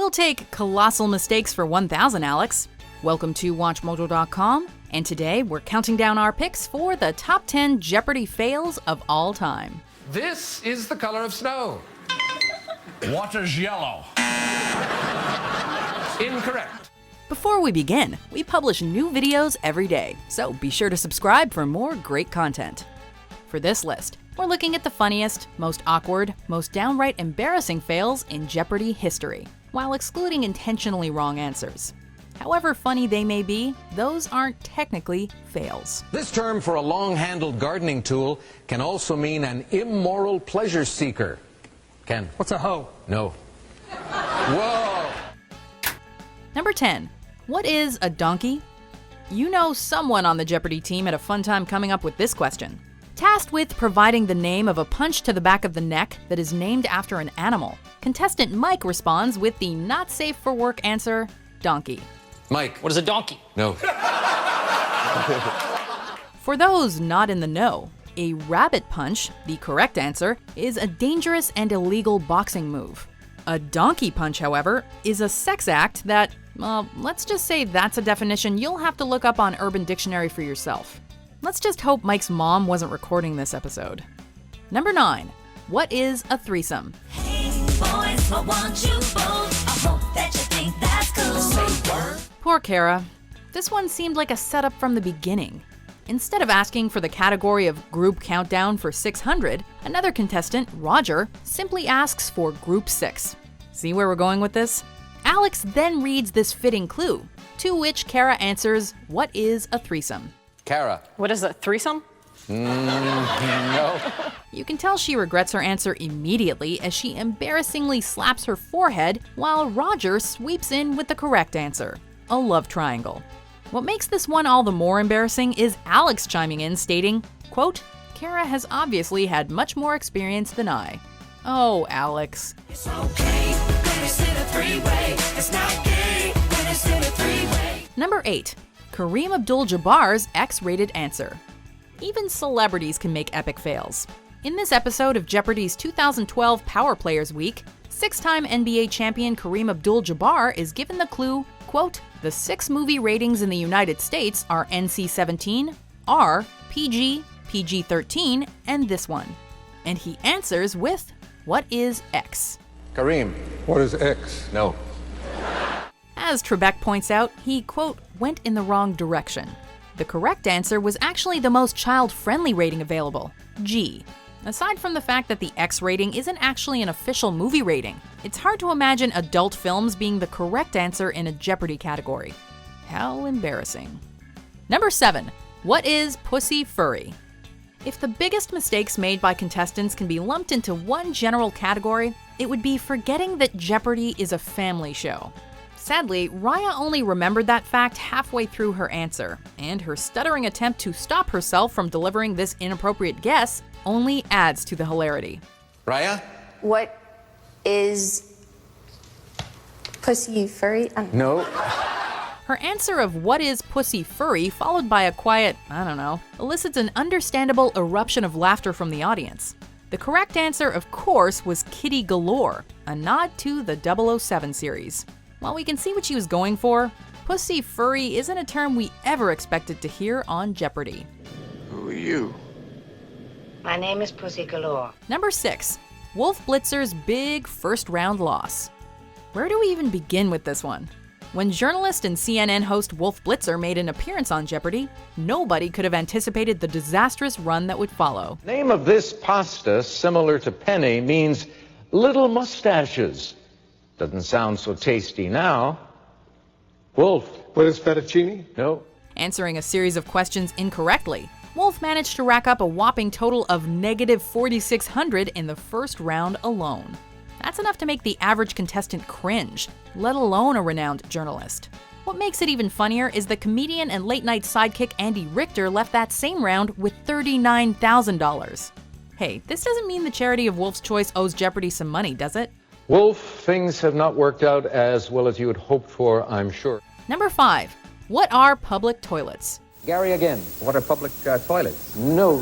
We'll take colossal mistakes for 1,000, Alex. Welcome to WatchMojo.com, and today we're counting down our picks for the top 10 Jeopardy fails of all time. This is the color of snow. Water's yellow. Incorrect. Before we begin, we publish new videos every day, so be sure to subscribe for more great content. For this list, we're looking at the funniest, most awkward, most downright embarrassing fails in Jeopardy history, while excluding intentionally wrong answers. However funny they may be, those aren't technically fails. This term for a long-handled gardening tool can also mean an immoral pleasure seeker. Ken? What's a hoe? No. Whoa! Number 10. What is a donkey? You know someone on the Jeopardy team had a fun time coming up with this question. Tasked with providing the name of a punch to the back of the neck that is named after an animal, contestant Mike responds with the not safe for work answer, donkey. Mike. What is a donkey? No. For those not in the know, a rabbit punch, the correct answer, is a dangerous and illegal boxing move. A donkey punch, however, is a sex act that, well, let's just say that's a definition you'll have to look up on Urban Dictionary for yourself. Let's just hope Mike's mom wasn't recording this episode. Number 9. What is a threesome? Hey boys, I want you both. I hope that you think that's cool. Say word. Poor Kara. This one seemed like a setup from the beginning. Instead of asking for the category of group countdown for 600, another contestant, Roger, simply asks for group 6. See where we're going with this? Alex then reads this fitting clue, to which Kara answers, what is a threesome? Kara. What is a threesome? No. You can tell she regrets her answer immediately as she embarrassingly slaps her forehead while Roger sweeps in with the correct answer, a love triangle. What makes this one all the more embarrassing is Alex chiming in stating, quote, Kara has obviously had much more experience than I. Oh, Alex. It's okay when it's in a three-way. It's not gay when it's in a three-way. Number 8. Kareem AbdulJabbar's X-rated answer. Even celebrities can make epic fails. In this episode of Jeopardy's 2012 Power Players Week, 6-time NBA champion Kareem AbdulJabbar is given the clue, quote, the 6 movie ratings in the United States are NC-17, R, PG, PG-13, and this one. And he answers with, what is X? Kareem. What is X? No. As Trebek points out, he, quote, went in the wrong direction. The correct answer was actually the most child-friendly rating available, G. Aside from the fact that the X rating isn't actually an official movie rating, it's hard to imagine adult films being the correct answer in a Jeopardy category. How embarrassing. Number 7. What is pussy furry? If the biggest mistakes made by contestants can be lumped into one general category, it would be forgetting that Jeopardy is a family show. Sadly, Raya only remembered that fact halfway through her answer, and her stuttering attempt to stop herself from delivering this inappropriate guess only adds to the hilarity. Raya? What is pussy furry? No. Her answer of what is pussy furry, followed by a quiet, I don't know, elicits an understandable eruption of laughter from the audience. The correct answer, of course, was kitty galore, a nod to the 007 series. While we can see what she was going for, pussy furry isn't a term we ever expected to hear on Jeopardy. Who are you? My name is Pussy Galore. Number 6. Wolf Blitzer's big first-round loss. Where do we even begin with this one? When journalist and CNN host Wolf Blitzer made an appearance on Jeopardy, nobody could have anticipated the disastrous run that would follow. Name of this pasta, similar to penne, means little mustaches. Doesn't sound so tasty now. Wolf. What is fettuccine? No. Answering a series of questions incorrectly, Wolf managed to rack up a whopping total of negative 4,600 in the first round alone. That's enough to make the average contestant cringe, let alone a renowned journalist. What makes it even funnier is the comedian and late-night sidekick Andy Richter left that same round with $39,000. Hey, this doesn't mean the charity of Wolf's Choice owes Jeopardy some money, does it? Wolf, things have not worked out as well as you had hoped for, I'm sure. Number 5. What are public toilets? Gary again. What are public toilets? No.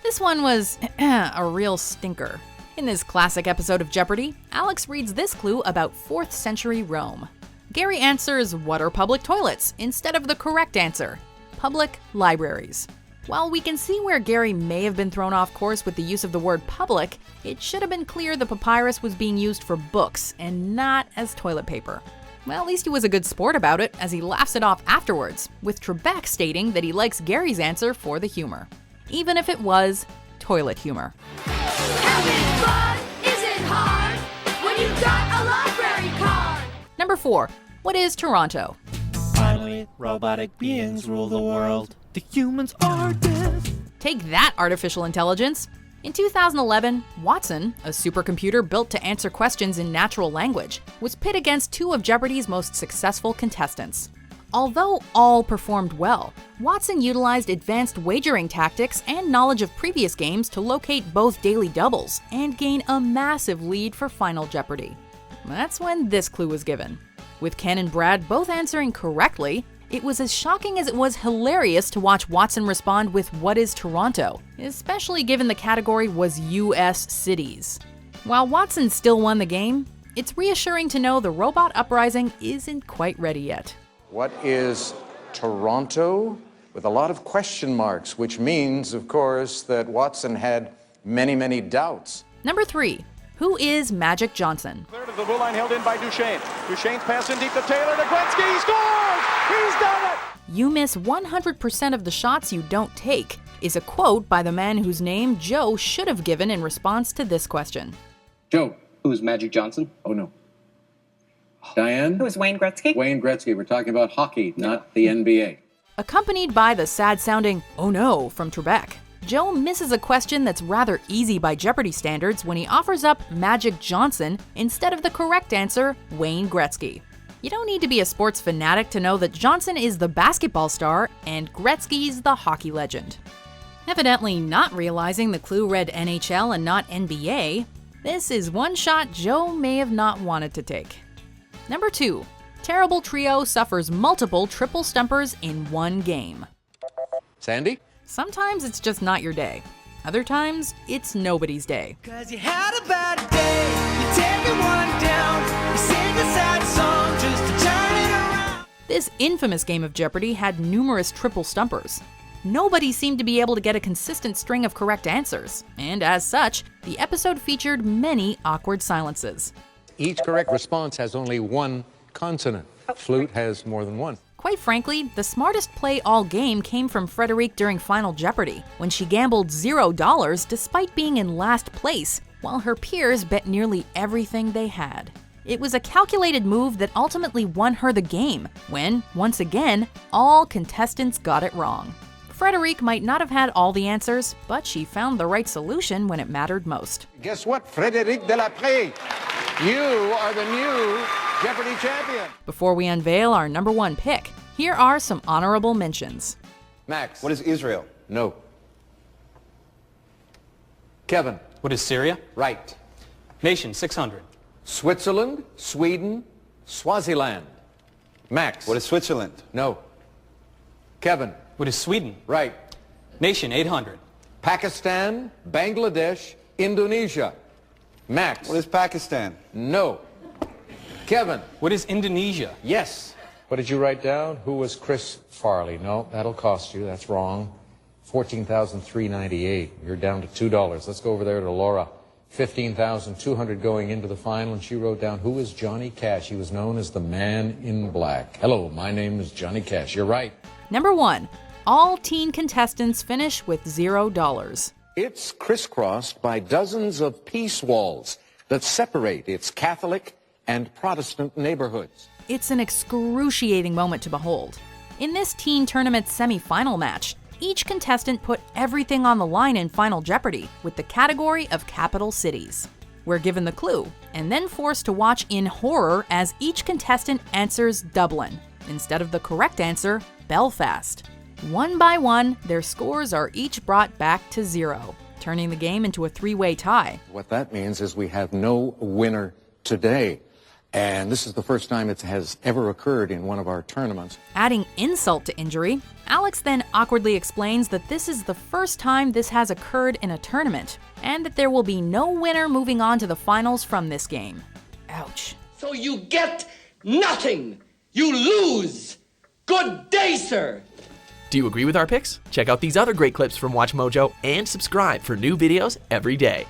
This one was a real stinker. In this classic episode of Jeopardy, Alex reads this clue about 4th century Rome. Gary answers, "What are public toilets?" instead of the correct answer, public libraries. While we can see where Gary may have been thrown off course with the use of the word public, it should have been clear the papyrus was being used for books and not as toilet paper. Well, at least he was a good sport about it, as he laughs it off afterwards, with Trebek stating that he likes Gary's answer for the humor, even if it was toilet humor. Having fun isn't hard when you've got a library card. Number 4. What is Toronto? Finally, robotic beings rule the world. The humans are dead. Take that, artificial intelligence! In 2011, Watson, a supercomputer built to answer questions in natural language, was pit against 2 of Jeopardy's most successful contestants. Although all performed well, Watson utilized advanced wagering tactics and knowledge of previous games to locate both daily doubles and gain a massive lead for Final Jeopardy. That's when this clue was given. With Ken and Brad both answering correctly, it was as shocking as it was hilarious to watch Watson respond with "What is Toronto?", especially given the category was US cities. While Watson still won the game, it's reassuring to know the robot uprising isn't quite ready yet. What is Toronto? With a lot of question marks, which means, of course, that Watson had many, many doubts. Number 3. Who is Magic Johnson? Clear to the blue line, held in by Duchesne. Duchesne's pass in deep to Taylor. To Gretzky. He scores! He's done it! "You miss 100% of the shots you don't take" is a quote by the man whose name Joe should have given in response to this question. Joe, who's Magic Johnson? Oh, no. Diane? Who's Wayne Gretzky? Wayne Gretzky. We're talking about hockey, not the NBA. Accompanied by the sad-sounding "oh no" from Trebek, Joe misses a question that's rather easy by Jeopardy standards when he offers up Magic Johnson instead of the correct answer, Wayne Gretzky. You don't need to be a sports fanatic to know that Johnson is the basketball star and Gretzky's the hockey legend. Evidently not realizing the clue read NHL and not NBA, this is one shot Joe may have not wanted to take. Number 2. Terrible trio suffers multiple triple stumpers in one game. Sandy? Sometimes it's just not your day. Other times, it's nobody's day. Cause you had a bad day, you take everyone down, you sing a sad song just to turn it around. This infamous game of Jeopardy had numerous triple stumpers. Nobody seemed to be able to get a consistent string of correct answers, and as such, the episode featured many awkward silences. Each correct response has only one consonant. Flute has more than one. Quite frankly, the smartest play all game came from Frederique during Final Jeopardy, when she gambled $0 despite being in last place, while her peers bet nearly everything they had. It was a calculated move that ultimately won her the game, when, once again, all contestants got it wrong. Frederique might not have had all the answers, but she found the right solution when it mattered most. Guess what, Frédéric Delapré? You are the new Jeopardy champion. Before we unveil our number 1 pick, here are some honorable mentions. Max. What is Israel? No. Kevin. What is Syria? Right. Nation, 600. Switzerland, Sweden, Swaziland. Max. What is Switzerland? No. Kevin. What is Sweden? Right. Nation, 800. Pakistan, Bangladesh, Indonesia. Max. What is Pakistan? No. Kevin. What is Indonesia? Yes. What did you write down? Who was Chris Farley? No, that'll cost you. That's wrong. $14,398. You're down to $2. Let's go over there to Laura. $15,200 going into the final, and she wrote down, who is Johnny Cash? He was known as the Man in Black. Hello, my name is Johnny Cash. You're right. Number 1. All teen contestants finish with $0. It's crisscrossed by dozens of peace walls that separate its Catholic and Protestant neighborhoods. It's an excruciating moment to behold. In this teen tournament semi-final match, each contestant put everything on the line in Final Jeopardy with the category of capital cities. We're given the clue, and then forced to watch in horror as each contestant answers Dublin, instead of the correct answer, Belfast. One by one, their scores are each brought back to 0, turning the game into a 3-way tie. What that means is we have no winner today. And this is the first time it has ever occurred in one of our tournaments. Adding insult to injury, Alex then awkwardly explains that this is the first time this has occurred in a tournament, and that there will be no winner moving on to the finals from this game. Ouch. So you get nothing! You lose! Good day, sir! Do you agree with our picks? Check out these other great clips from WatchMojo and subscribe for new videos every day.